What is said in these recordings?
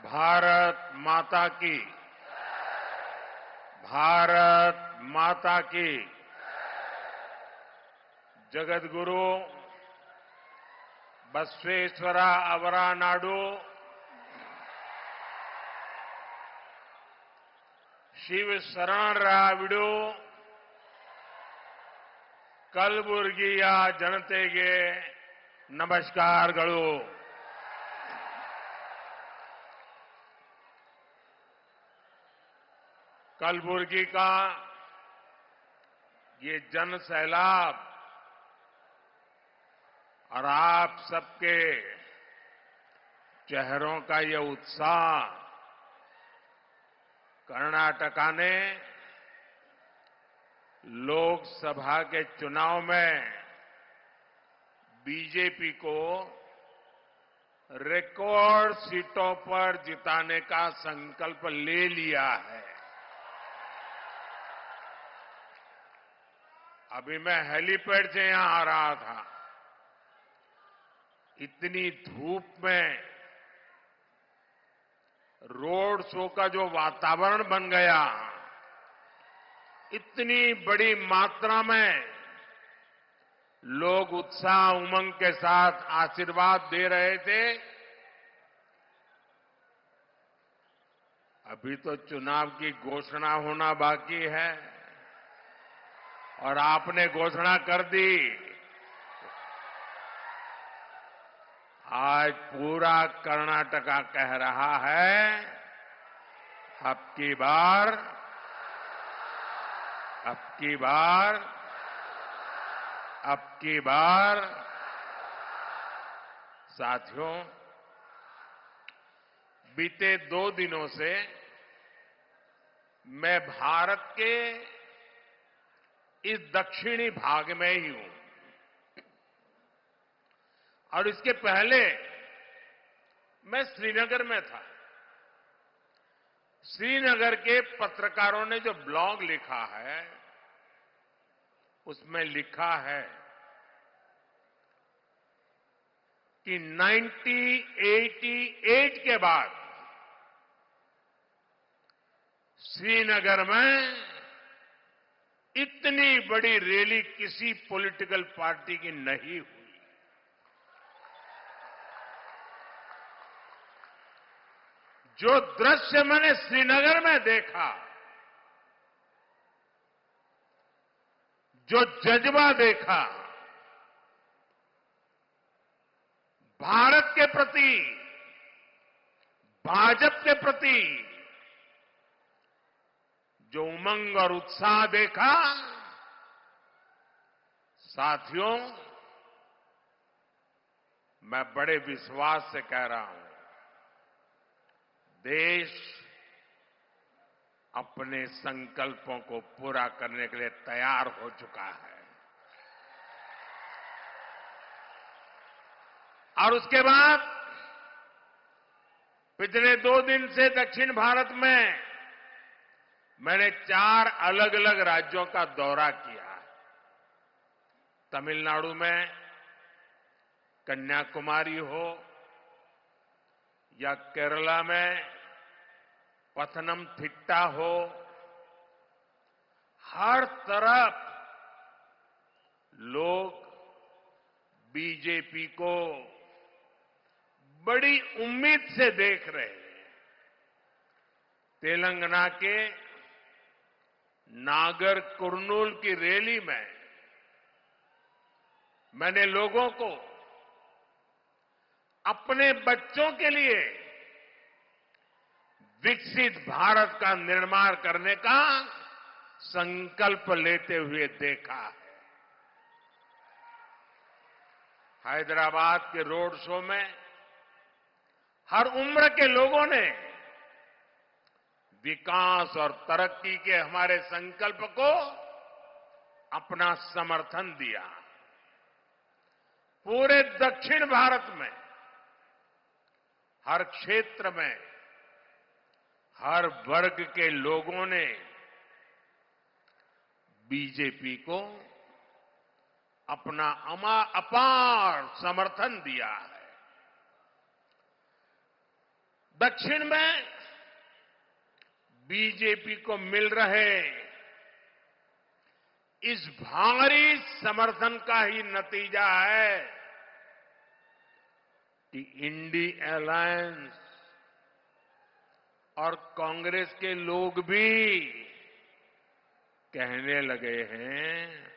भारत माता की। भारत माता की। जगद्गुरु बसवेश्वर अवरा नाडू शिव शरण राविडू ಕಲಬುರಗಿಯ ಜನತೆಗೆ नमस्कारಗಳು। कलबुर्गी का ये जन सैलाब और आप सबके चेहरों का ये उत्साह कर्नाटका ने लोकसभा के चुनाव में बीजेपी को रिकॉर्ड सीटों पर जिताने का संकल्प ले लिया है। अभी मैं हेलीपैड से यहां आ रहा था। इतनी धूप में रोड शो का जो वातावरण बन गया, इतनी बड़ी मात्रा में लोग उत्साह उमंग के साथ आशीर्वाद दे रहे थे। अभी तो चुनाव की घोषणा होना बाकी है और आपने घोषणा कर दी। आज पूरा कर्नाटका कह रहा है अब की बार साथियों, बीते 2 दिनों से मैं भारत के इस दक्षिणी भाग में ही हूं और इसके पहले मैं श्रीनगर में था। श्रीनगर के पत्रकारों ने जो ब्लॉग लिखा है उसमें लिखा है कि 1988 के बाद श्रीनगर में इतनी बड़ी रैली किसी पॉलिटिकल पार्टी की नहीं हुई। जो दृश्य मैंने श्रीनगर में देखा, जो जज्बा देखा भारत के प्रति, भाजपा के प्रति, जो उमंग और उत्साह देखा, साथियों मैं बड़े विश्वास से कह रहा हूं, देश अपने संकल्पों को पूरा करने के लिए तैयार हो चुका है। और उसके बाद पिछले 2 दिन से दक्षिण भारत में मैंने 4 अलग अलग राज्यों का दौरा किया। तमिलनाडु में कन्याकुमारी हो या केरला में पथनमथिट्टा हो, हर तरफ लोग बीजेपी को बड़ी उम्मीद से देख रहे हैं। तेलंगाना के नागर कुर्नूल की रैली में मैंने लोगों को अपने बच्चों के लिए विकसित भारत का निर्माण करने का संकल्प लेते हुए देखा है। हैदराबाद के रोड शो में हर उम्र के लोगों ने विकास और तरक्की के हमारे संकल्प को अपना समर्थन दिया। पूरे दक्षिण भारत में हर क्षेत्र में हर वर्ग के लोगों ने बीजेपी को अपना अपार समर्थन दिया है। दक्षिण में बीजेपी को मिल रहे इस भारी समर्थन का ही नतीजा है कि इंडी अलायंस और कांग्रेस के लोग भी कहने लगे हैं,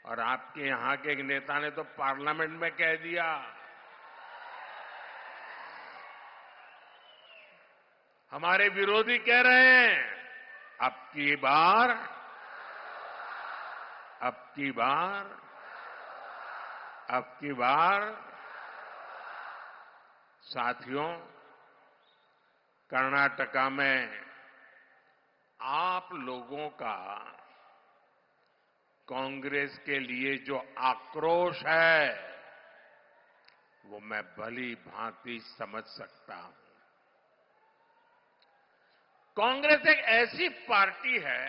और आपके यहां के एक नेता ने तो पार्लियामेंट में कह दिया, हमारे विरोधी कह रहे हैं अब की बार साथियों, कर्नाटका में आप लोगों का कांग्रेस के लिए जो आक्रोश है वो मैं भली भांति समझ सकता हूं। कांग्रेस एक ऐसी पार्टी है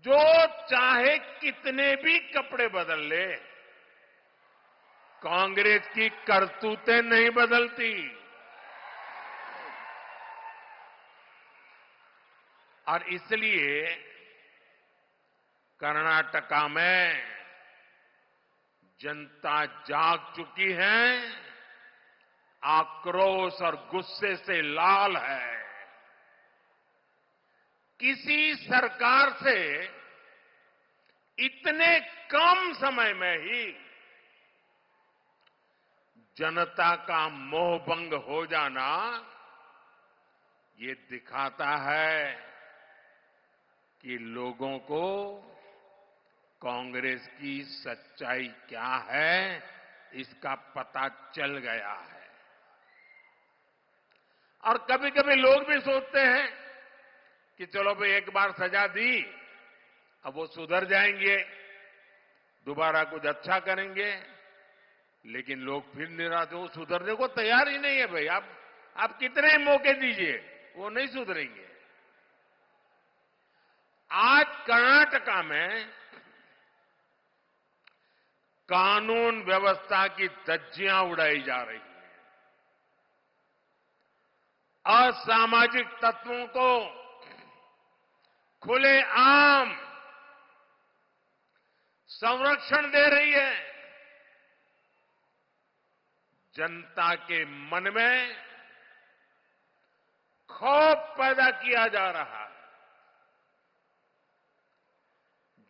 जो चाहे कितने भी कपड़े बदल ले, कांग्रेस की करतूतें नहीं बदलती। और इसलिए कर्नाटका में जनता जाग चुकी है, आक्रोश और गुस्से से लाल है। किसी सरकार से इतने कम समय में ही जनता का मोहभंग हो जाना ये दिखाता है कि लोगों को कांग्रेस की सच्चाई क्या है इसका पता चल गया है। और कभी कभी लोग भी सोचते हैं कि चलो भाई एक बार सजा दी, अब वो सुधर जाएंगे, दोबारा कुछ अच्छा करेंगे, लेकिन लोग फिर निराश, वो सुधरने को तैयार ही नहीं है। भाई आप कितने मौके दीजिए, वो नहीं सुधरेंगे। आज कर्नाटका में कानून व्यवस्था की धज्जियां उड़ाई जा रही हैं। असामाजिक तत्वों को खुलेआम संरक्षण दे रही है। जनता के मन में खौफ पैदा किया जा रहा है।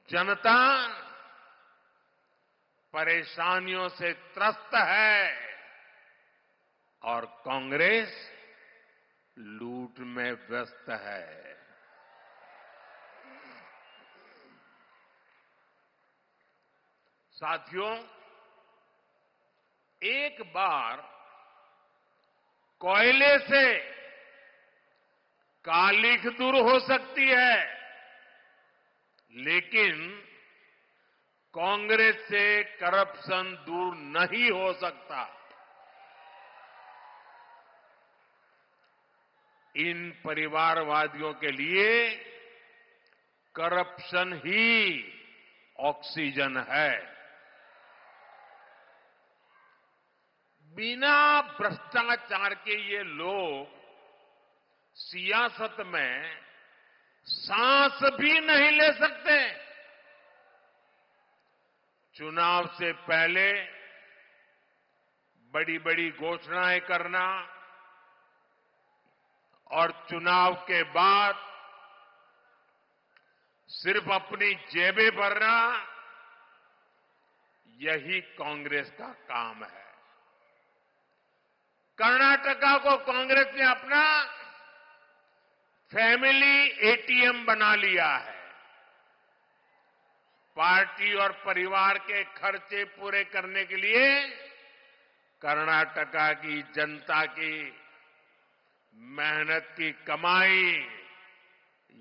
जनता परेशानियों से त्रस्त है और कांग्रेस लूट में व्यस्त है। साथियों, एक बार कोयले से कालिख दूर हो सकती है, लेकिन कांग्रेस से करप्शन दूर नहीं हो सकता। इन परिवारवादियों के लिए करप्शन ही ऑक्सीजन है। बिना भ्रष्टाचार के ये लोग सियासत में सांस भी नहीं ले सकते। चुनाव से पहले बड़ी बड़ी घोषणाएं करना और चुनाव के बाद सिर्फ अपनी जेबें भरना, यही कांग्रेस का काम है। कर्नाटका को कांग्रेस ने अपना फैमिली एटीएम बना लिया है। पार्टी और परिवार के खर्चे पूरे करने के लिए कर्नाटका की जनता की मेहनत की कमाई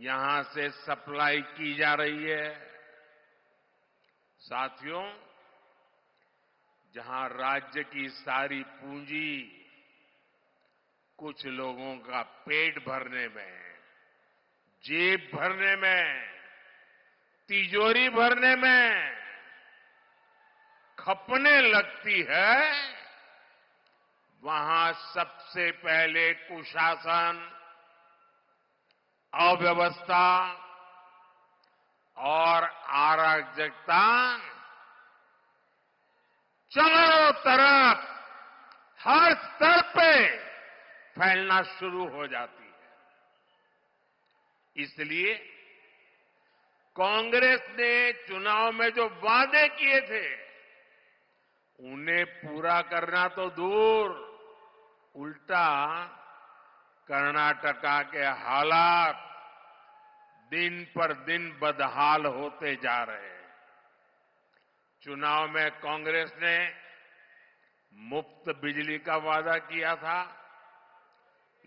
यहां से सप्लाई की जा रही है। साथियों, जहां राज्य की सारी पूंजी कुछ लोगों का पेट भरने में, जेब भरने में, तिजोरी भरने में खपने लगती है, वहां सबसे पहले कुशासन, अव्यवस्था और अराजकता चारों तरफ हर स्तर पे फैलना शुरू हो जाती है। इसलिए कांग्रेस ने चुनाव में जो वादे किए थे उन्हें पूरा करना तो दूर, उल्टा कर्नाटका के हालात दिन पर दिन बदहाल होते जा रहे हैं। चुनाव में कांग्रेस ने मुफ्त बिजली का वादा किया था,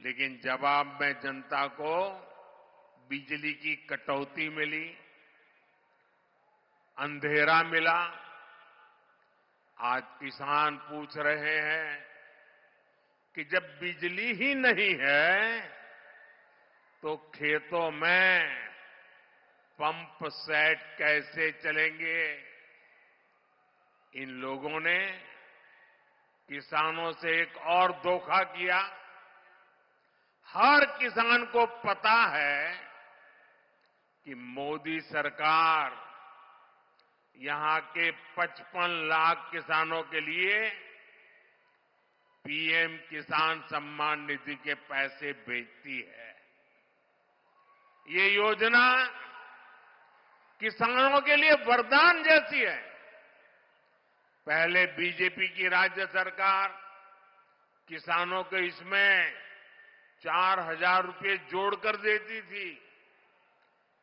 लेकिन जवाब में जनता को बिजली की कटौती मिली, अंधेरा मिला। आज किसान पूछ रहे हैं कि जब बिजली ही नहीं है तो खेतों में पंप सेट कैसे चलेंगे। इन लोगों ने किसानों से एक और धोखा किया। हर किसान को पता है कि मोदी सरकार यहां के 55 लाख किसानों के लिए पीएम किसान सम्मान निधि के पैसे भेजती है। ये योजना किसानों के लिए वरदान जैसी है। पहले बीजेपी की राज्य सरकार किसानों को इसमें 4,000 रुपये जोड़कर देती थी,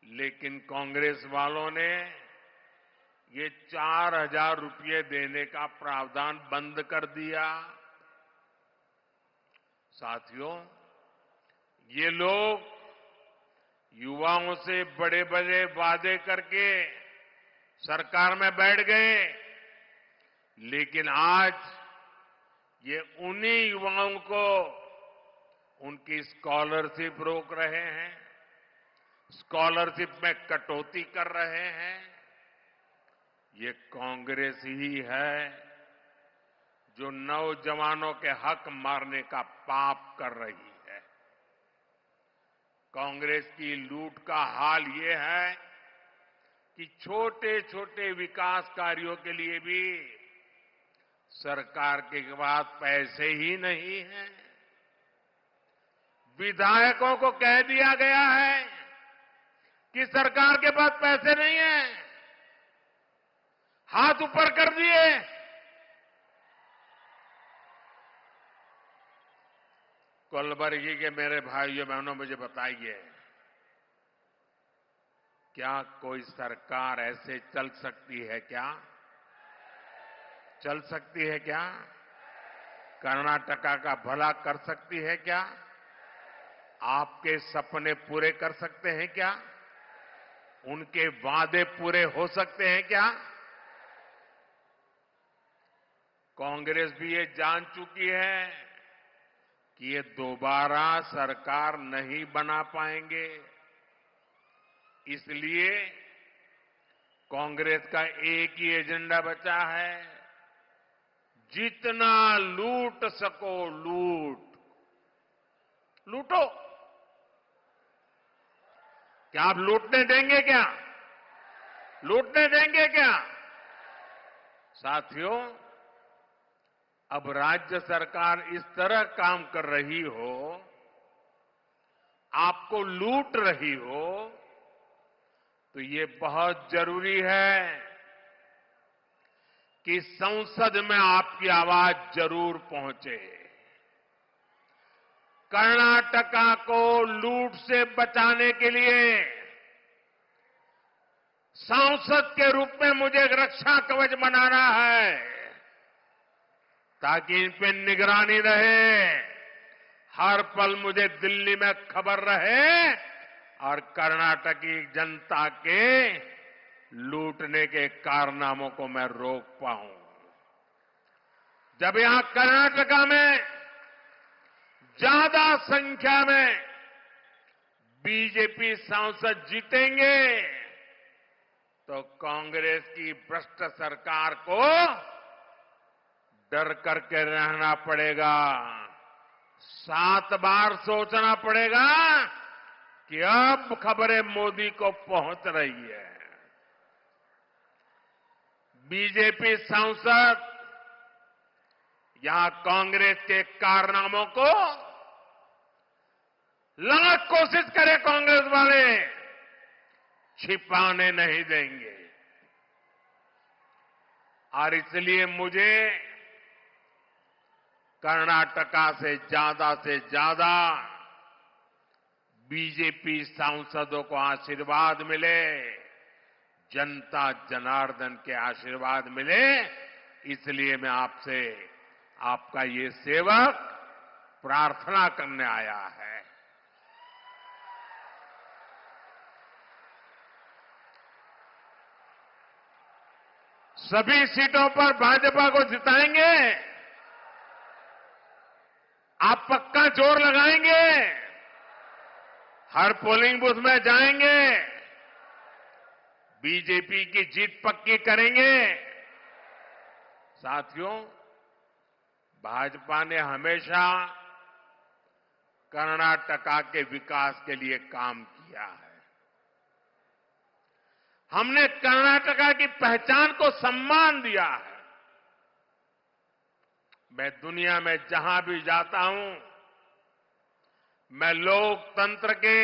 लेकिन कांग्रेस वालों ने ये 4,000 रुपये देने का प्रावधान बंद कर दिया। साथियों, ये लोग युवाओं से बड़े बड़े वादे करके सरकार में बैठ गए, लेकिन आज ये उन्हीं युवाओं को उनकी स्कॉलरशिप रोक रहे हैं, स्कॉलरशिप में कटौती कर रहे हैं। ये कांग्रेस ही है जो नौजवानों के हक मारने का पाप कर रही है। कांग्रेस की लूट का हाल ये है कि छोटे छोटे विकास कार्यों के लिए भी सरकार के पास पैसे ही नहीं हैं। विधायकों को कह दिया गया है कि सरकार के पास पैसे नहीं हैं, हाथ ऊपर कर दिए। कलबुर्गी के मेरे भाइयों बहनों, मुझे बताइए, क्या कोई सरकार ऐसे चल सकती है क्या? चल सकती है क्या? कर्नाटका का भला कर सकती है क्या? आपके सपने पूरे कर सकते हैं क्या? उनके वादे पूरे हो सकते हैं क्या? कांग्रेस भी ये जान चुकी है कि ये दोबारा सरकार नहीं बना पाएंगे। इसलिए कांग्रेस का एक ही एजेंडा बचा है, जितना लूट सको लूटो। क्या आप लूटने देंगे क्या? लूटने देंगे क्या? साथियों, अब राज्य सरकार इस तरह काम कर रही हो, आपको लूट रही हो, तो ये बहुत जरूरी है कि संसद में आपकी आवाज जरूर पहुंचे। कर्नाटका को लूट से बचाने के लिए सांसद के रूप में मुझे एक रक्षा कवच बनाना है, ताकि इन पे निगरानी रहे, हर पल मुझे दिल्ली में खबर रहे और कर्नाटक की जनता के लूटने के कारनामों को मैं रोक पाऊं। जब यहां कर्नाटका में ज्यादा संख्या में बीजेपी सांसद जीतेंगे तो कांग्रेस की भ्रष्ट सरकार को डर करके रहना पड़ेगा, 7 बार सोचना पड़ेगा कि अब खबरें मोदी को पहुंच रही है। बीजेपी सांसद यहां कांग्रेस के कारनामों को लाख कोशिश करे कांग्रेस वाले, छिपाने नहीं देंगे। और इसलिए मुझे कर्नाटका से ज्यादा बीजेपी सांसदों को आशीर्वाद मिले, जनता जनार्दन के आशीर्वाद मिले, इसलिए मैं आपसे, आपका ये सेवक प्रार्थना करने आया है। सभी सीटों पर भाजपा को जिताएंगे। आप पक्का जोर लगाएंगे, हर पोलिंग बूथ में जाएंगे, बीजेपी की जीत पक्की करेंगे। साथियों, भाजपा ने हमेशा कर्नाटका के विकास के लिए काम किया है। हमने कर्नाटका की पहचान को सम्मान दिया है। मैं दुनिया में जहां भी जाता हूं, मैं लोकतंत्र के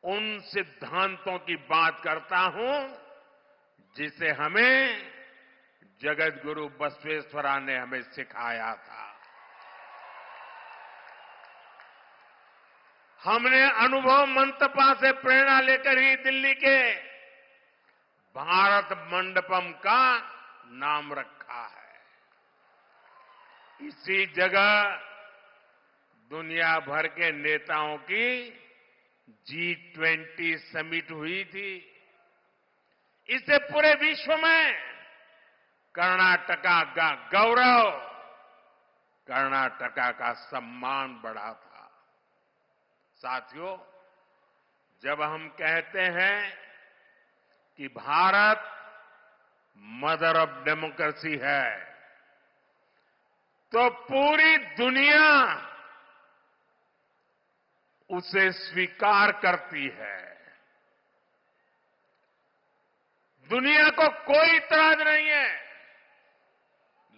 उन सिद्धांतों की बात करता हूं जिसे हमें जगत गुरु बसवेश्वरा ने हमें सिखाया था। हमने अनुभव मंटपा से प्रेरणा लेकर ही दिल्ली के भारत मंडपम का नाम रखा है। इसी जगह दुनिया भर के नेताओं की G20 समिट हुई थी। इससे पूरे विश्व में कर्नाटका का गौरव, कर्नाटका का सम्मान बढ़ा था। साथियों, जब हम कहते हैं कि भारत मदर ऑफ डेमोक्रेसी है, तो पूरी दुनिया उसे स्वीकार करती है। दुनिया को कोई इतराज नहीं है।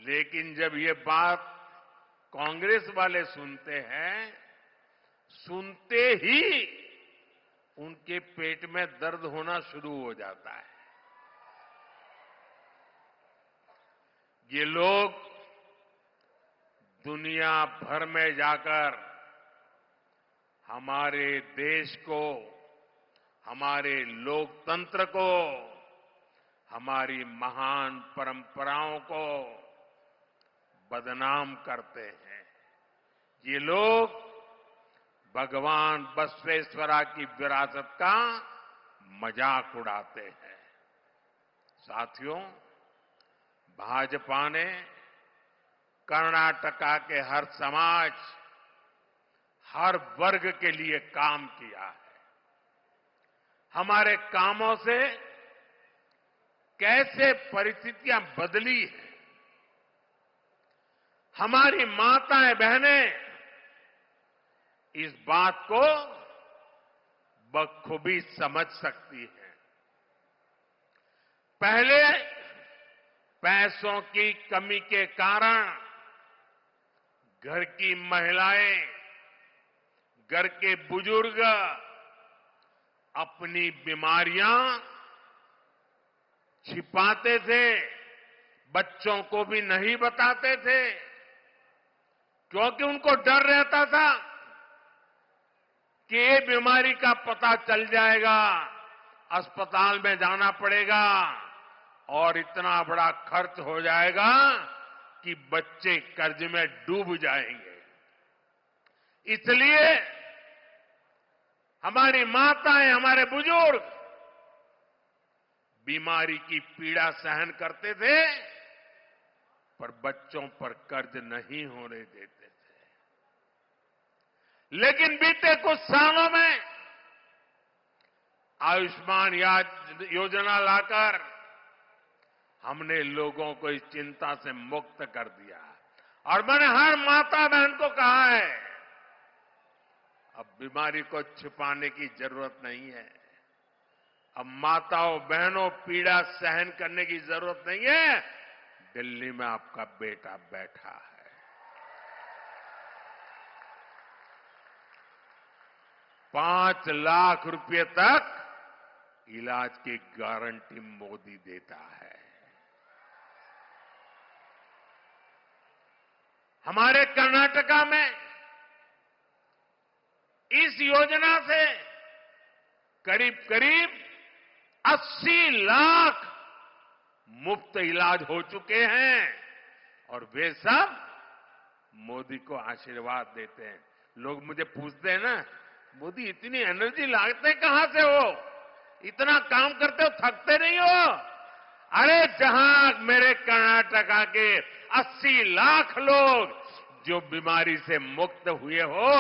लेकिन जब ये बात कांग्रेस वाले सुनते हैं, सुनते ही उनके पेट में दर्द होना शुरू हो जाता है। ये लोग दुनिया भर में जाकर हमारे देश को, हमारे लोकतंत्र को, हमारी महान परंपराओं को बदनाम करते हैं। ये लोग भगवान बसवेश्वरा की विरासत का मजाक उड़ाते हैं। साथियों, भाजपा ने कर्नाटका के हर समाज, हर वर्ग के लिए काम किया है। हमारे कामों से कैसे परिस्थितियां बदली हैं, हमारी माताएं बहनें इस बात को बखूबी समझ सकती हैं। पहले पैसों की कमी के कारण घर की महिलाएं, घर के बुजुर्ग अपनी बीमारियां छिपाते थे, बच्चों को भी नहीं बताते थे, क्योंकि उनको डर रहता था कि ये बीमारी का पता चल जाएगा, अस्पताल में जाना पड़ेगा और इतना बड़ा खर्च हो जाएगा कि बच्चे कर्ज में डूब जाएंगे। इसलिए हमारी माताएं, हमारे बुजुर्ग बीमारी की पीड़ा सहन करते थे, पर बच्चों पर कर्ज नहीं होने देते थे। लेकिन बीते कुछ सालों में आयुष्मान योजना लाकर हमने लोगों को इस चिंता से मुक्त कर दिया और मैंने हर माता बहन को कहा है, अब बीमारी को छिपाने की जरूरत नहीं है। अब माताओं बहनों पीड़ा सहन करने की जरूरत नहीं है। दिल्ली में आपका बेटा बैठा है। 5 लाख रुपए तक इलाज की गारंटी मोदी देता है। हमारे कर्नाटका में इस योजना से करीब करीब 80 लाख मुफ्त इलाज हो चुके हैं और वे सब मोदी को आशीर्वाद देते हैं। लोग मुझे पूछते हैं ना, मोदी इतनी एनर्जी लाते कहां से हो, इतना काम करते हो, थकते नहीं हो? अरे जहां मेरे कर्नाटका के 80 लाख लोग जो बीमारी से मुक्त हुए हो,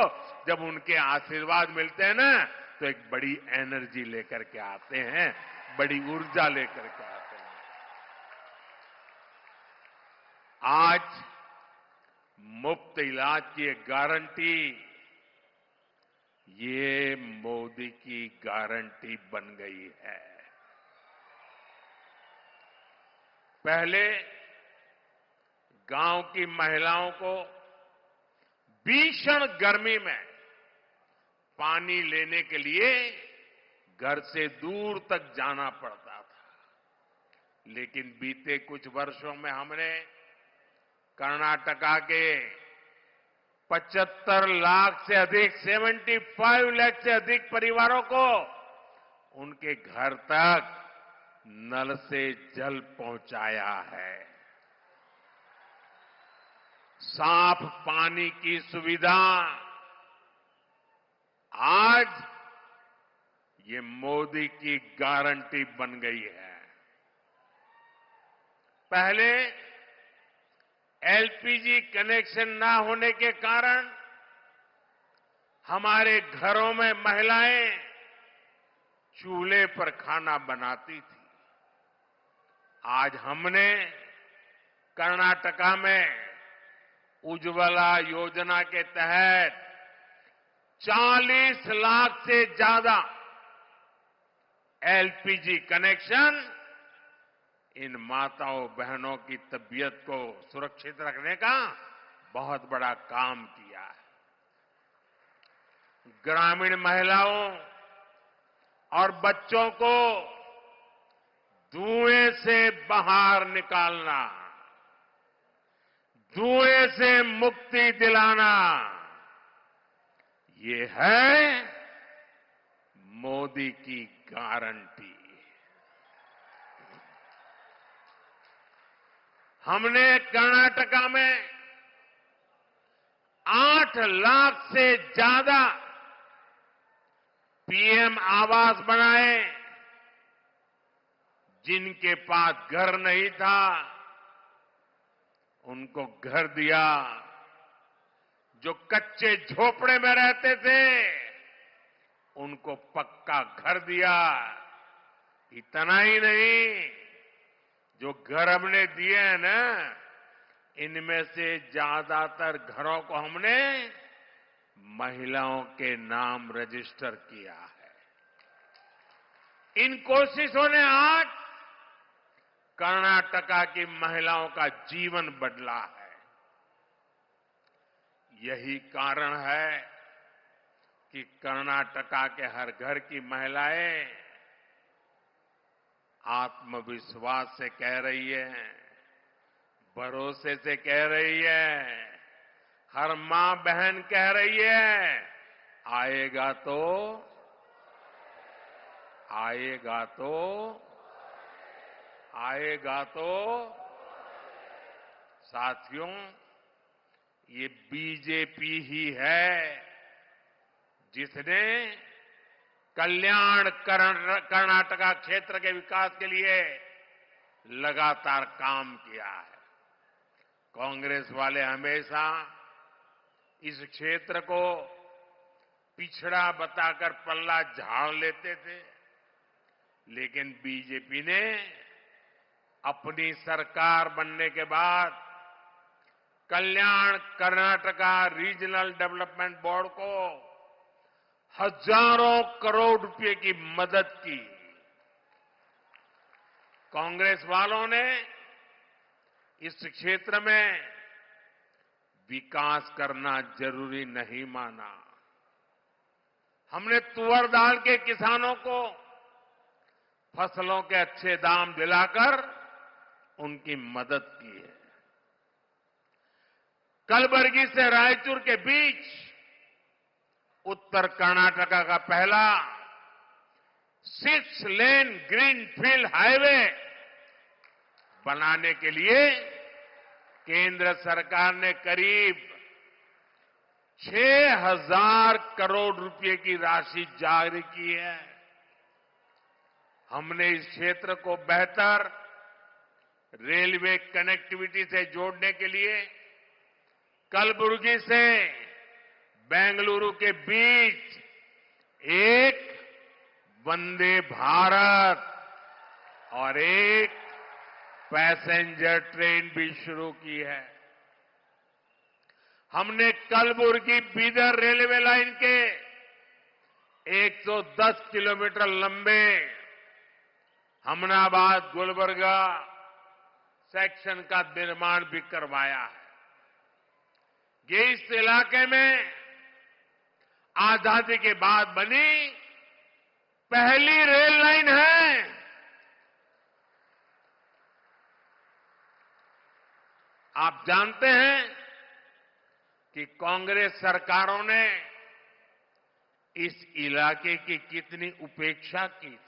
जब उनके आशीर्वाद मिलते हैं ना, तो एक बड़ी एनर्जी लेकर के आते हैं, बड़ी ऊर्जा लेकर के आते हैं। आज मुफ्त इलाज की एक गारंटी, ये मोदी की गारंटी बन गई है। पहले गांव की महिलाओं को भीषण गर्मी में पानी लेने के लिए घर से दूर तक जाना पड़ता था, लेकिन बीते कुछ वर्षों में हमने कर्नाटका के 75 लाख से अधिक 75 लाख से अधिक परिवारों को उनके घर तक नल से जल पहुंचाया है। साफ पानी की सुविधा आज ये मोदी की गारंटी बन गई है। पहले एलपीजी कनेक्शन ना होने के कारण हमारे घरों में महिलाएं चूल्हे पर खाना बनाती थी। आज हमने कर्नाटका में उज्ज्वला योजना के तहत 40 लाख से ज्यादा एलपीजी कनेक्शन इन माताओं बहनों की तबीयत को सुरक्षित रखने का बहुत बड़ा काम किया है। ग्रामीण महिलाओं और बच्चों को धुएं से बाहर निकालना, धुएं से मुक्ति दिलाना, ये है मोदी की गारंटी। हमने कर्नाटका में 8 लाख से ज्यादा पीएम आवास बनाए। जिनके पास घर नहीं था उनको घर दिया, जो कच्चे झोपड़े में रहते थे उनको पक्का घर दिया। इतना ही नहीं, जो घर हमने दिए हैं ना, इनमें से ज्यादातर घरों को हमने महिलाओं के नाम रजिस्टर किया है। इन कोशिशों ने आज कर्नाटका की महिलाओं का जीवन बदला है। यही कारण है कि कर्नाटका के हर घर की महिलाएं आत्मविश्वास से कह रही है, भरोसे से कह रही है, हर मां बहन कह रही है, आएगा तो आएगा तो आएगा तो। साथियों, ये बीजेपी ही है जिसने कल्याण कर्नाटका क्षेत्र के विकास के लिए लगातार काम किया है। कांग्रेस वाले हमेशा इस क्षेत्र को पिछड़ा बताकर पल्ला झाड़ लेते थे, लेकिन बीजेपी ने अपनी सरकार बनने के बाद कल्याण कर्नाटका रीजनल डेवलपमेंट बोर्ड को हजारों करोड़ रुपए की मदद की। कांग्रेस वालों ने इस क्षेत्र में विकास करना जरूरी नहीं माना। हमने तुअर दाल के किसानों को फसलों के अच्छे दाम दिलाकर उनकी मदद की है। कलबुर्गी से रायचूर के बीच उत्तर कर्नाटका का पहला 6 लेन ग्रीनफील्ड हाईवे बनाने के लिए केंद्र सरकार ने करीब 6,000 करोड़ रुपए की राशि जारी की है। हमने इस क्षेत्र को बेहतर रेलवे कनेक्टिविटी से जोड़ने के लिए कलबुर्गी से बेंगलुरु के बीच एक वंदे भारत और एक पैसेंजर ट्रेन भी शुरू की है। हमने कलबुर्गी बीदर रेलवे लाइन के 110 किलोमीटर लंबे हमनाबाद गुलबर्गा सेक्शन का निर्माण भी करवाया है। ये इस इलाके में आजादी के बाद बनी पहली रेल लाइन है। आप जानते हैं कि कांग्रेस सरकारों ने इस इलाके की कितनी उपेक्षा की थी,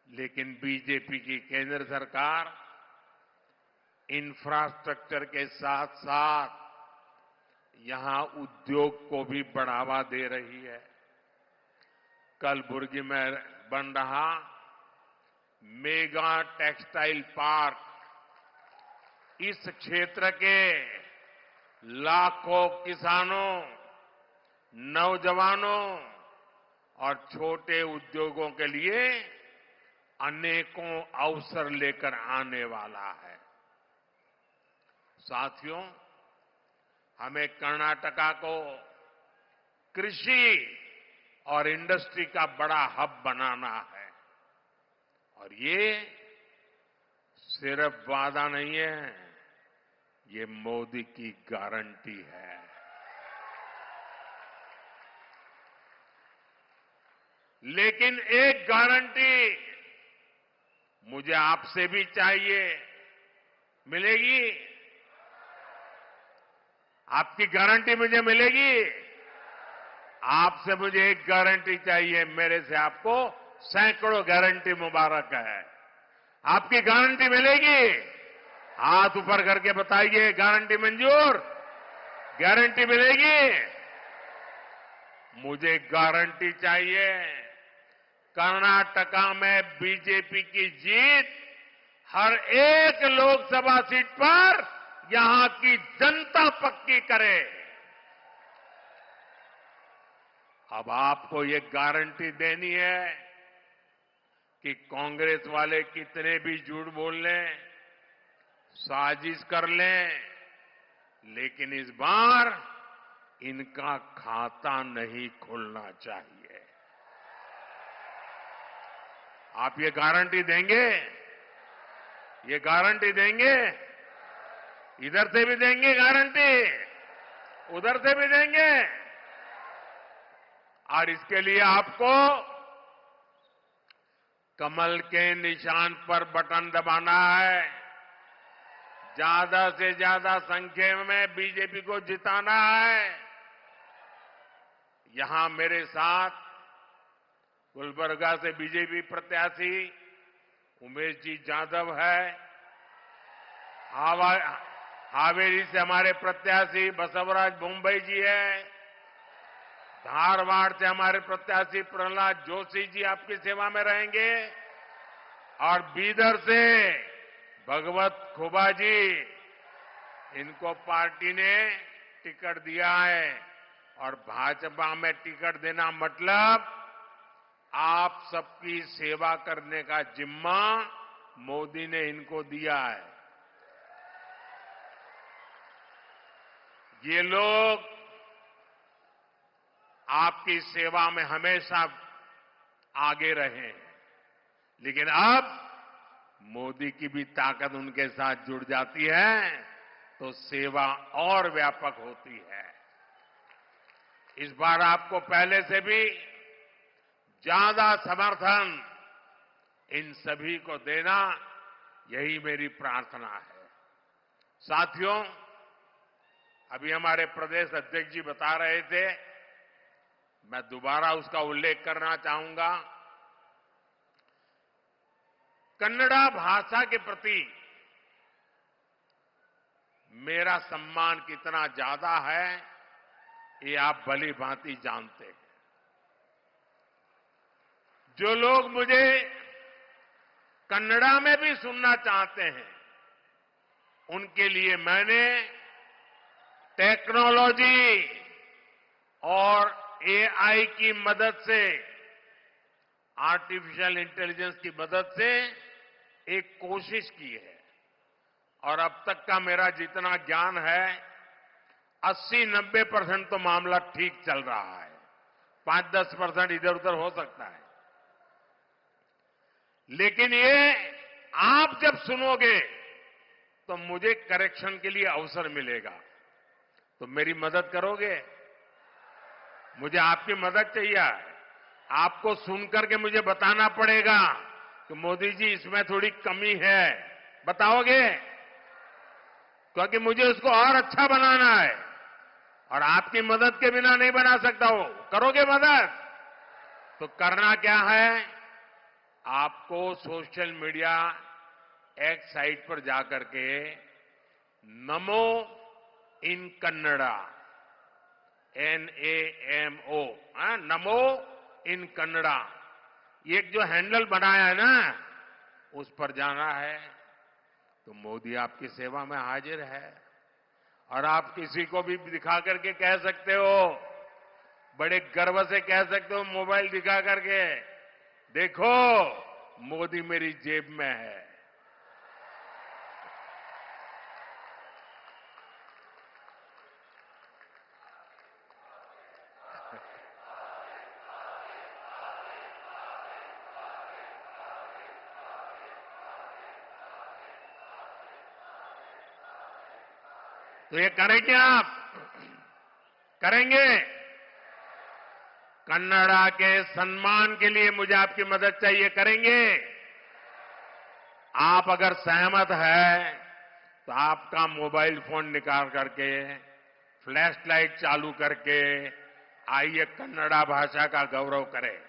लेकिन बीजेपी की केंद्र सरकार इंफ्रास्ट्रक्चर के साथ साथ यहां उद्योग को भी बढ़ावा दे रही है। कलबुर्गी में बन रहा मेगा टेक्सटाइल पार्क इस क्षेत्र के लाखों किसानों, नौजवानों और छोटे उद्योगों के लिए अनेकों अवसर लेकर आने वाला है। साथियों, हमें कर्नाटका को कृषि और इंडस्ट्री का बड़ा हब बनाना है और ये सिर्फ वादा नहीं है, ये मोदी की गारंटी है। लेकिन एक गारंटी मुझे आपसे भी चाहिए, मिलेगी? आपकी गारंटी मुझे मिलेगी? आपसे मुझे एक गारंटी चाहिए, मेरे से आपको सैकड़ों गारंटी मुबारक है। आपकी गारंटी मिलेगी? हाथ ऊपर करके बताइए, गारंटी मंजूर? गारंटी मिलेगी? मुझे गारंटी चाहिए। कर्नाटका में बीजेपी की जीत हर एक लोकसभा सीट पर यहां की जनता पक्की करे। अब आपको ये गारंटी देनी है कि कांग्रेस वाले कितने भी झूठ बोल लें, साजिश कर लें, लेकिन इस बार इनका खाता नहीं खुलना चाहिए। आप ये गारंटी देंगे? ये गारंटी देंगे? इधर से भी देंगे गारंटी, उधर से भी देंगे। और इसके लिए आपको कमल के निशान पर बटन दबाना है, ज्यादा से ज्यादा संख्या में बीजेपी को जिताना है। यहां मेरे साथ गुलबर्गा से बीजेपी प्रत्याशी उमेश जी यादव है, हावेरी से हमारे प्रत्याशी बसवराज मुंबई जी है, धारवाड़ से हमारे प्रत्याशी प्रहलाद जोशी जी आपकी सेवा में रहेंगे और बीदर से भगवत खुबा जी, इनको पार्टी ने टिकट दिया है। और भाजपा में टिकट देना मतलब आप सबकी सेवा करने का जिम्मा मोदी ने इनको दिया है। ये लोग आपकी सेवा में हमेशा आगे रहे हैं, लेकिन अब मोदी की भी ताकत उनके साथ जुड़ जाती है तो सेवा और व्यापक होती है। इस बार आपको पहले से भी ज्यादा समर्थन इन सभी को देना, यही मेरी प्रार्थना है। साथियों, अभी हमारे प्रदेश अध्यक्ष जी बता रहे थे, मैं दोबारा उसका उल्लेख करना चाहूंगा। कन्नड़ा भाषा के प्रति मेरा सम्मान कितना ज्यादा है, ये आप भली भांति जानते हैं। जो लोग मुझे कन्नड़ा में भी सुनना चाहते हैं, उनके लिए मैंने टेक्नोलॉजी और एआई की मदद से, आर्टिफिशियल इंटेलिजेंस की मदद से एक कोशिश की है। और अब तक का मेरा जितना ज्ञान है, 80-90% तो मामला ठीक चल रहा है। 5-10% इधर उधर हो सकता है। लेकिन ये आप जब सुनोगे तो मुझे करेक्शन के लिए अवसर मिलेगा। तो मेरी मदद करोगे? मुझे आपकी मदद चाहिए। आपको सुनकर के मुझे बताना पड़ेगा कि मोदी जी इसमें थोड़ी कमी है। बताओगे? क्योंकि मुझे उसको और अच्छा बनाना है और आपकी मदद के बिना नहीं बना सकता हूं। करोगे मदद? तो करना क्या है, आपको सोशल मीडिया एक्स साइट पर जाकर के नमो इन कन्नड़ा, NAMO, नमो इन कन्नड़ा, ये जो हैंडल बनाया है ना, उस पर जाना है। तो मोदी आपकी सेवा में हाजिर है। और आप किसी को भी दिखा करके कह सकते हो, बड़े गर्व से कह सकते हो, मोबाइल दिखा करके, देखो मोदी मेरी जेब में है। तो ये करेंगे आप? करेंगे? कन्नड़ा के सम्मान के लिए मुझे आपकी मदद चाहिए। करेंगे? आप अगर सहमत है तो आपका मोबाइल फोन निकाल करके, फ्लैश लाइट चालू करके आइए कन्नड़ा भाषा का गौरव करें।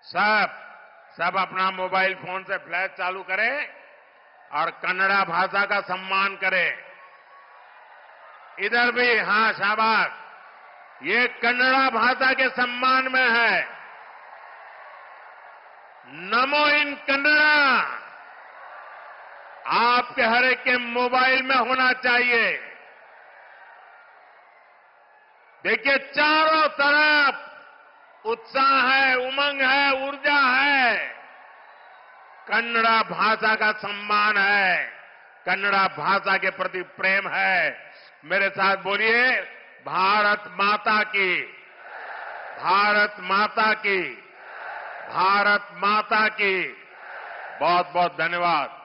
सब अपना मोबाइल फोन से फ्लैश चालू करें और कन्नड़ा भाषा का सम्मान करें। इधर भी, हां, शाबाश। ये कन्नड़ा भाषा के सम्मान में है। नमो इन कन्नड़ा आपके हर एक के मोबाइल में होना चाहिए। देखिए, चारों तरफ उत्साह है, उमंग है, ऊर्जा है। कन्नड़ा भाषा का सम्मान है, कन्नड़ा भाषा के प्रति प्रेम है। मेरे साथ बोलिए, भारत माता की, भारत माता की, भारत माता की। बहुत बहुत धन्यवाद।